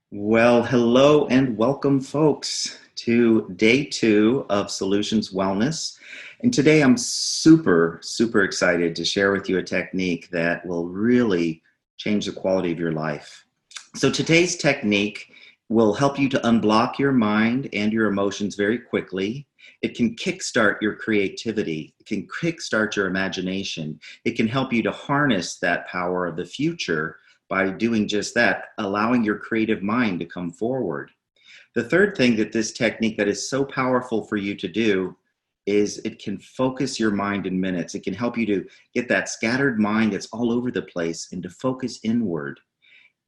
Well, hello and welcome, folks, to day two of Solutions Wellness. And today I'm super excited to share with you a technique that will really change the quality of your life. So, today's technique will help you to unblock your mind and your emotions very quickly. It can kickstart your creativity, it can kickstart your imagination, it can help you to harness that power of the future by doing just that, allowing your creative mind to come forward. The third thing that this technique that is so powerful for you to do is it can focus your mind in minutes. It can help you to get that scattered mind that's all over the place and to focus inward.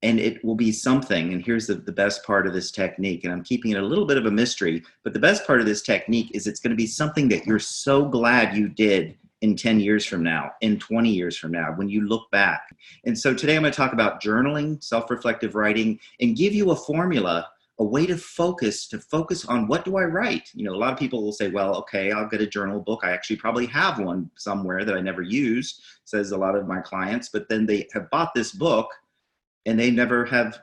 And it will be something, and here's the best part of this technique, and I'm keeping it a little bit of a mystery, but the best part of this technique is it's going to be something that you're so glad you did in 10 years from now, in 20 years from now, when you look back. And so today I'm going to talk about journaling, self-reflective writing, and give you a formula, a way to focus on what do I write? You know, a lot of people will say, well, okay, I'll get a journal book. I actually probably have one somewhere that I never use, says a lot of my clients, but then they have bought this book and they never have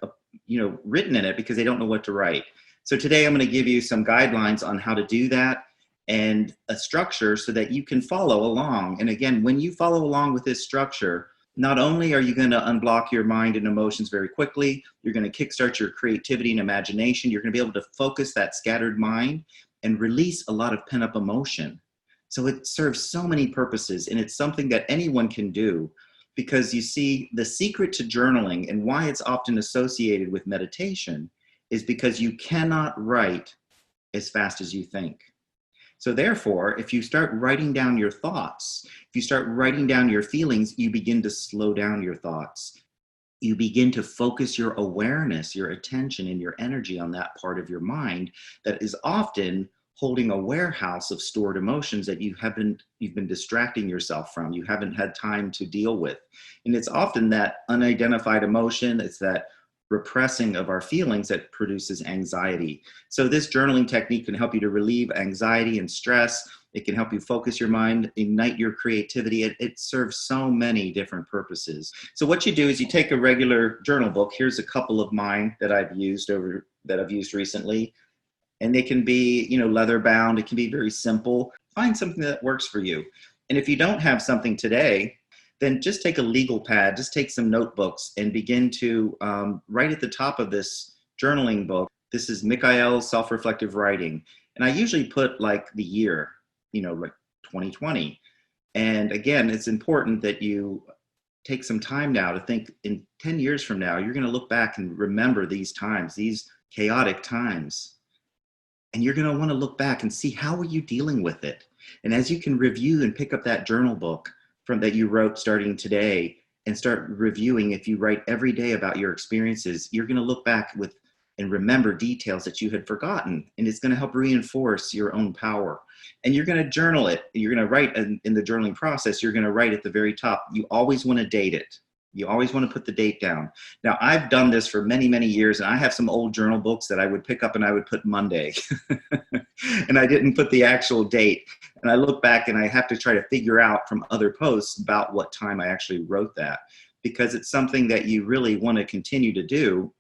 written in it because they don't know what to write. So today I'm going to give you some guidelines on how to do that and a structure so that you can follow along. And again, when you follow along with this structure, not only are you going to unblock your mind and emotions very quickly, you're going to kickstart your creativity and imagination. You're going to be able to focus that scattered mind and release a lot of pent-up emotion. So it serves so many purposes, and it's something that anyone can do. Because you see, the secret to journaling and why it's often associated with meditation is because you cannot write as fast as you think. So therefore, if you start writing down your thoughts, if you start writing down your feelings, you begin to slow down your thoughts. You begin to focus your awareness, your attention, and your energy on that part of your mind that is often holding a warehouse of stored emotions that you've been distracting yourself from, you haven't had time to deal with. And it's often that unidentified emotion, it's that repressing of our feelings that produces anxiety. So this journaling technique can help you to relieve anxiety and stress. It can help you focus your mind, ignite your creativity. It serves so many different purposes. So what you do is you take a regular journal book. Here's a couple of mine that I've used recently. And they can be, leather bound. It can be very simple. Find something that works for you. And if you don't have something today, then just take a legal pad, just take some notebooks and begin to write at the top of this journaling book. This is Mikhail's self-reflective writing. And I usually put like the year, like 2020. And again, it's important that you take some time now to think in 10 years from now, you're going to look back and remember these times, these chaotic times. And you're going to want to look back and see how are you dealing with it. And as you can review and pick up that journal book from that you wrote starting today and start reviewing, if you write every day about your experiences, you're going to look back with and remember details that you had forgotten. And it's going to help reinforce your own power. And you're going to journal it. You're going to write in the journaling process, you're going to write at the very top. You always want to date it. You always want to put the date down. Now, I've done this for many years, and I have some old journal books that I would pick up and I would put Monday. And I didn't put the actual date. And I look back and I have to try to figure out from other posts about what time I actually wrote that, because it's something that you really want to continue to do.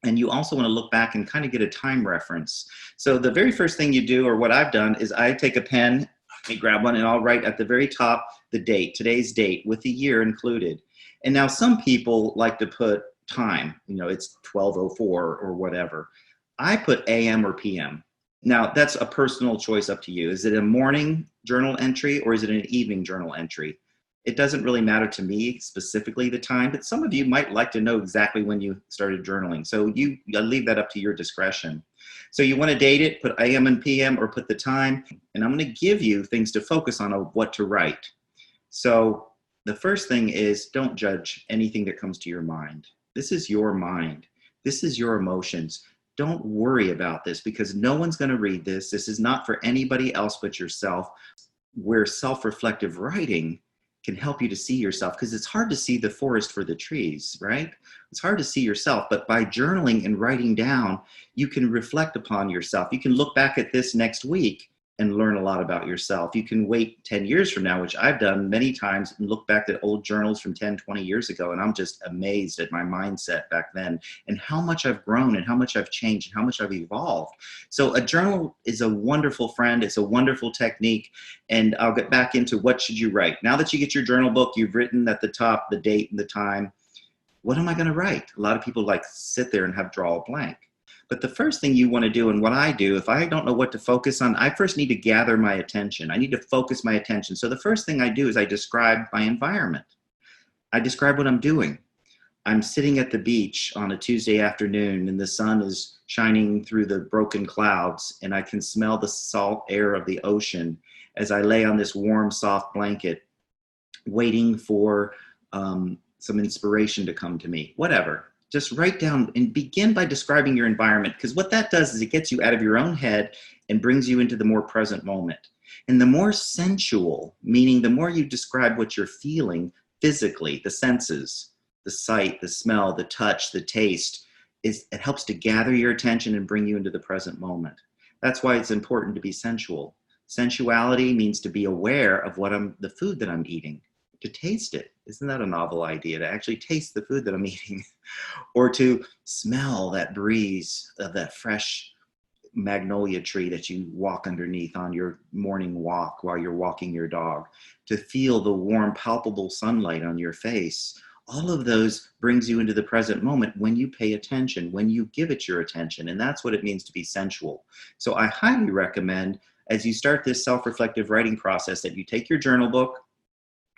And you also want to look back and kind of get a time reference. So the very first thing you do, or what I've done, is I take a pen, I grab one, and I'll write at the very top the date, today's date, with the year included. And now some people like to put time, it's 12:04 or whatever. I put AM or PM. Now that's a personal choice up to you. Is it a morning journal entry or is it an evening journal entry? It doesn't really matter to me specifically the time, but some of you might like to know exactly when you started journaling. So I leave that up to your discretion. So you want to date it, put AM and PM or put the time, and I'm going to give you things to focus on of what to write. So the first thing is, don't judge anything that comes to your mind. This is your mind. This is your emotions. Don't worry about this because no one's going to read this. This is not for anybody else but yourself. Where self-reflective writing can help you to see yourself, because it's hard to see the forest for the trees, right? It's hard to see yourself, but by journaling and writing down, you can reflect upon yourself. You can look back at this next week and learn a lot about yourself. You can wait 10 years from now, which I've done many times, and look back at old journals from 10, 20 years ago, and I'm just amazed at my mindset back then and how much I've grown and how much I've changed and how much I've evolved. So a journal is a wonderful friend. It's a wonderful technique. And I'll get back into what should you write. Now that you get your journal book, you've written at the top the date and the time. What am I going to write? A lot of people like sit there and draw a blank. But the first thing you want to do, and what I do, if I don't know what to focus on, I first need to gather my attention. I need to focus my attention. So the first thing I do is I describe my environment. I describe what I'm doing. I'm sitting at the beach on a Tuesday afternoon, and the sun is shining through the broken clouds, and I can smell the salt air of the ocean as I lay on this warm, soft blanket, waiting for some inspiration to come to me. Whatever. Just write down and begin by describing your environment, because what that does is it gets you out of your own head and brings you into the more present moment. And the more sensual, meaning the more you describe what you're feeling physically, the senses, the sight, the smell, the touch, the taste, it helps to gather your attention and bring you into the present moment. That's why it's important to be sensual. Sensuality means to be aware of the food that I'm eating, to taste it. Isn't that a novel idea, to actually taste the food that I'm eating? Or to smell that breeze of that fresh magnolia tree that you walk underneath on your morning walk while you're walking your dog, to feel the warm, palpable sunlight on your face. All of those brings you into the present moment when you pay attention, when you give it your attention. And that's what it means to be sensual. So I highly recommend, as you start this self-reflective writing process, that you take your journal book,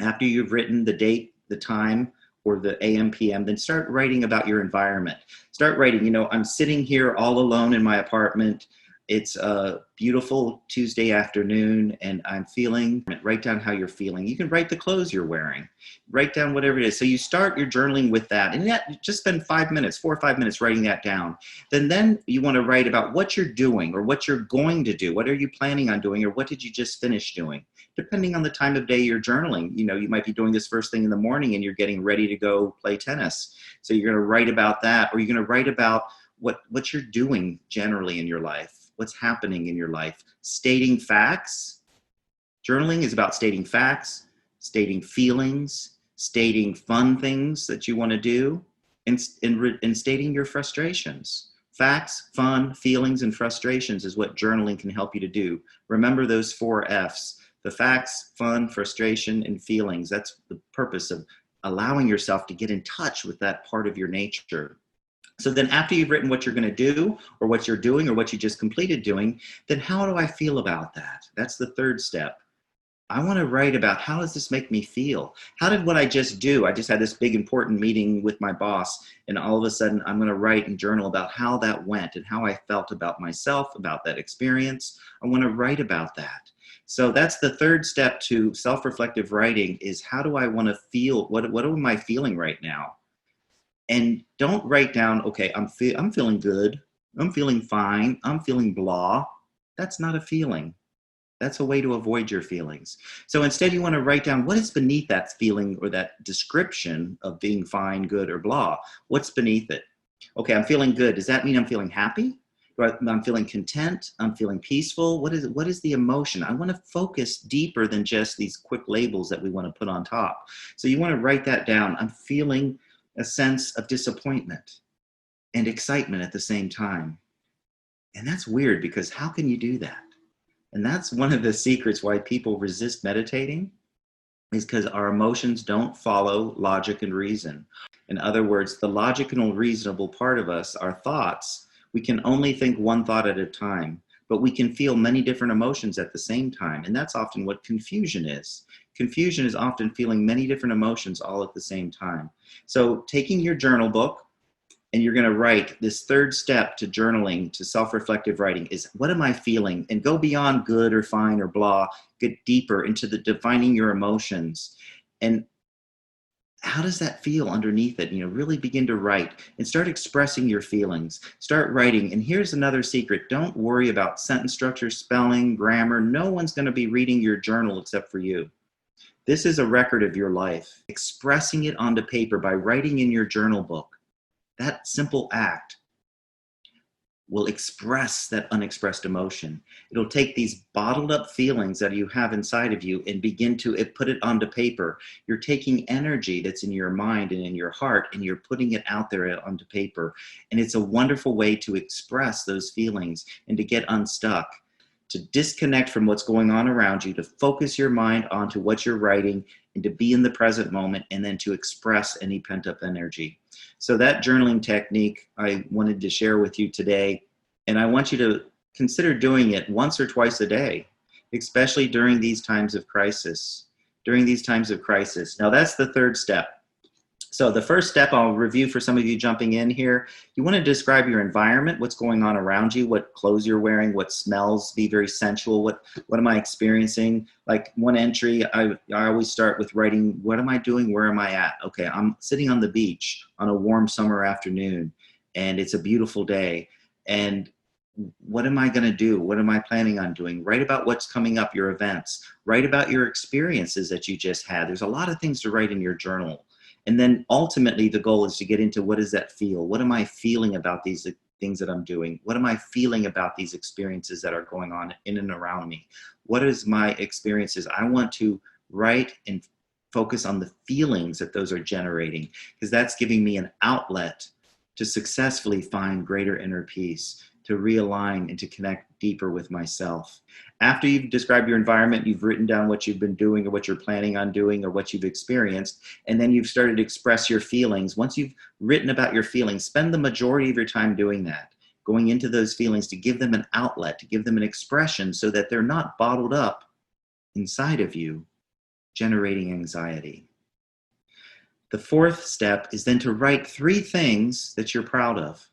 after you've written the date, the time, or the AM, PM, then start writing about your environment. Start writing, I'm sitting here all alone in my apartment. It's a beautiful Tuesday afternoon and I'm feeling, write down how you're feeling. You can write the clothes you're wearing, write down whatever it is. So you start your journaling with that, and just spend 5 minutes, 4 or 5 minutes writing that down. Then you want to write about what you're doing or what you're going to do. What are you planning on doing, or what did you just finish doing? Depending on the time of day you're journaling, you might be doing this first thing in the morning and you're getting ready to go play tennis. So you're going to write about that, or you're going to write about what you're doing generally in your life. What's happening in your life. Stating facts. Journaling is about stating facts, stating feelings, stating fun things that you want to do, and stating your frustrations. Facts, fun, feelings, and frustrations is what journaling can help you to do. Remember those 4 F's. The facts, fun, frustration, and feelings. That's the purpose of allowing yourself to get in touch with that part of your nature. So then after you've written what you're going to do, or what you're doing, or what you just completed doing, then how do I feel about that? That's the third step. I want to write about, how does this make me feel? How did what I just do? I just had this big important meeting with my boss, and all of a sudden I'm going to write and journal about how that went and how I felt about myself, about that experience. I want to write about that. So that's the third step to self-reflective writing, is how do I want to feel? What am I feeling right now? And don't write down, okay, I'm feeling good, I'm feeling fine, I'm feeling blah. That's not a feeling. That's a way to avoid your feelings. So instead you want to write down what is beneath that feeling or that description of being fine, good, or blah. What's beneath it? Okay, I'm feeling good. Does that mean I'm feeling happy? I'm feeling content? I'm feeling peaceful? What is the emotion? I want to focus deeper than just these quick labels that we want to put on top. So you want to write that down. I'm feeling a sense of disappointment and excitement at the same time. And that's weird, because how can you do that? And that's one of the secrets why people resist meditating, is because our emotions don't follow logic and reason. In other words, the logical and reasonable part of us, our thoughts, we can only think one thought at a time, but we can feel many different emotions at the same time. And that's often what confusion is. Confusion is often feeling many different emotions all at the same time. So taking your journal book, and you're going to write, this third step to journaling, to self-reflective writing, is what am I feeling? And go beyond good or fine or blah, get deeper into the defining your emotions. And how does that feel underneath it? Really begin to write and start expressing your feelings. Start writing. And here's another secret. Don't worry about sentence structure, spelling, grammar. No one's going to be reading your journal except for you. This is a record of your life. Expressing it onto paper by writing in your journal book. That simple act will express that unexpressed emotion. It'll take these bottled up feelings that you have inside of you and begin to put it onto paper. You're taking energy that's in your mind and in your heart, and you're putting it out there onto paper. And it's a wonderful way to express those feelings and to get unstuck, to disconnect from what's going on around you, to focus your mind onto what you're writing, and to be in the present moment, and then to express any pent up energy. So that journaling technique I wanted to share with you today, and I want you to consider doing it once or twice a day, especially during these times of crisis. During these times of crisis. Now that's the third step. So the first step I'll review for some of you jumping in here. You want to describe your environment, what's going on around you, what clothes you're wearing, what smells, be very sensual. What am I experiencing? Like one entry, I always start with writing, what am I doing? Where am I at? Okay, I'm sitting on the beach on a warm summer afternoon, and it's a beautiful day. And what am I going to do? What am I planning on doing? Write about what's coming up, your events. Write about your experiences that you just had. There's a lot of things to write in your journal. And then ultimately the goal is to get into, what does that feel? What am I feeling about these things that I'm doing? What am I feeling about these experiences that are going on in and around me? What is my experiences? I want to write and focus on the feelings that those are generating, because that's giving me an outlet to successfully find greater inner peace, to realign and to connect deeper with myself. After you've described your environment, you've written down what you've been doing or what you're planning on doing or what you've experienced, and then you've started to express your feelings. Once you've written about your feelings, spend the majority of your time doing that, going into those feelings to give them an outlet, to give them an expression so that they're not bottled up inside of you, generating anxiety. The fourth step is then to write 3 things that you're proud of.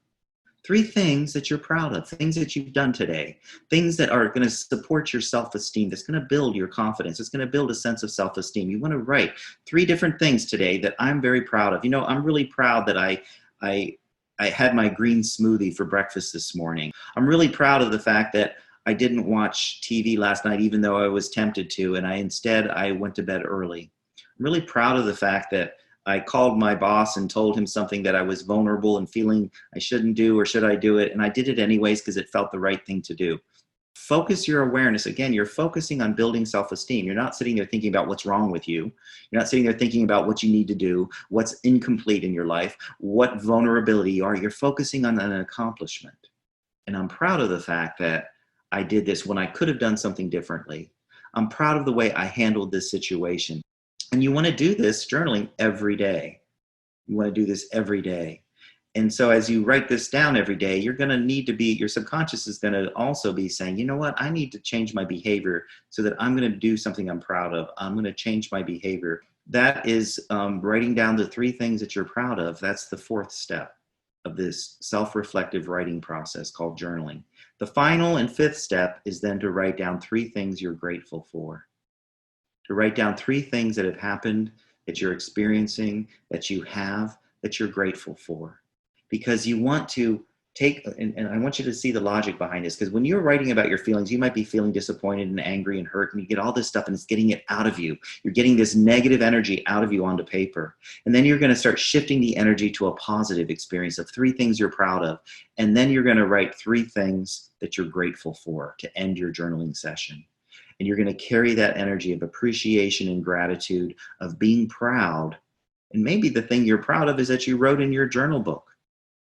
3 things that you're proud of, things that you've done today, things that are going to support your self-esteem, that's going to build your confidence, it's going to build a sense of self-esteem. You want to write 3 different things today that I'm very proud of. You know, I'm really proud that I had my green smoothie for breakfast this morning. I'm really proud of the fact that I didn't watch TV last night, even though I was tempted to, and instead I went to bed early. I'm really proud of the fact that I called my boss and told him something that I was vulnerable and feeling I shouldn't do, or should I do it? And I did it anyways because it felt the right thing to do. Focus your awareness. Again, you're focusing on building self-esteem. You're not sitting there thinking about what's wrong with you. You're not sitting there thinking about what you need to do, what's incomplete in your life, what vulnerability you are. You're focusing on an accomplishment. And I'm proud of the fact that I did this when I could have done something differently. I'm proud of the way I handled this situation. And you want to do this journaling every day. You want to do this every day. And so as you write this down every day, you're going to need to be, your subconscious is going to also be saying, you know what, I need to change my behavior so that I'm going to do something I'm proud of. I'm going to change my behavior. That is writing down the 3 things that you're proud of. That's the 4th step of this self-reflective writing process called journaling. The final and 5th step is then to write down 3 things you're grateful for. To write down 3 things that have happened, that you're experiencing, that you have, that you're grateful for. Because you want to take, and I want you to see the logic behind this, because when you're writing about your feelings, you might be feeling disappointed and angry and hurt, and you get all this stuff and it's getting it out of you. You're getting this negative energy out of you onto paper. And then you're going to start shifting the energy to a positive experience of 3 things you're proud of. And then you're going to write 3 things that you're grateful for to end your journaling session. And you're going to carry that energy of appreciation and gratitude, of being proud. And maybe the thing you're proud of is that you wrote in your journal book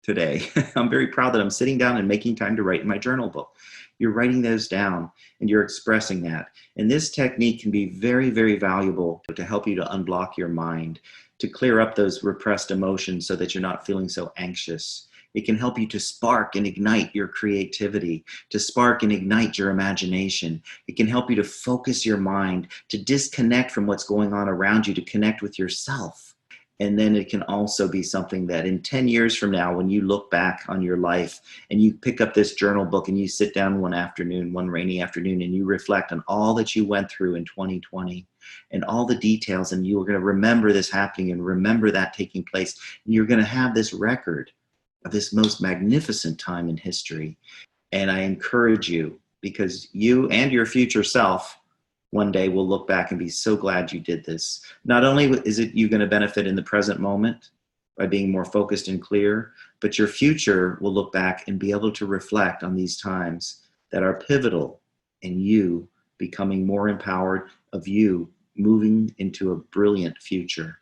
today. I'm very proud that I'm sitting down and making time to write in my journal book. You're writing those down and you're expressing that. And this technique can be very, very valuable to help you to unblock your mind, to clear up those repressed emotions so that you're not feeling so anxious. It can help you to spark and ignite your creativity, to spark and ignite your imagination. It can help you to focus your mind, to disconnect from what's going on around you, to connect with yourself. And then it can also be something that in 10 years from now, when you look back on your life and you pick up this journal book and you sit down one afternoon, one rainy afternoon, and you reflect on all that you went through in 2020 and all the details, and you're going to remember this happening and remember that taking place. And you're going to have this record of this most magnificent time in history. And I encourage you, because you and your future self one day will look back and be so glad you did this. Not only is it you going to benefit in the present moment, by being more focused and clear, but your future will look back and be able to reflect on these times that are pivotal in you becoming more empowered, of you moving into a brilliant future.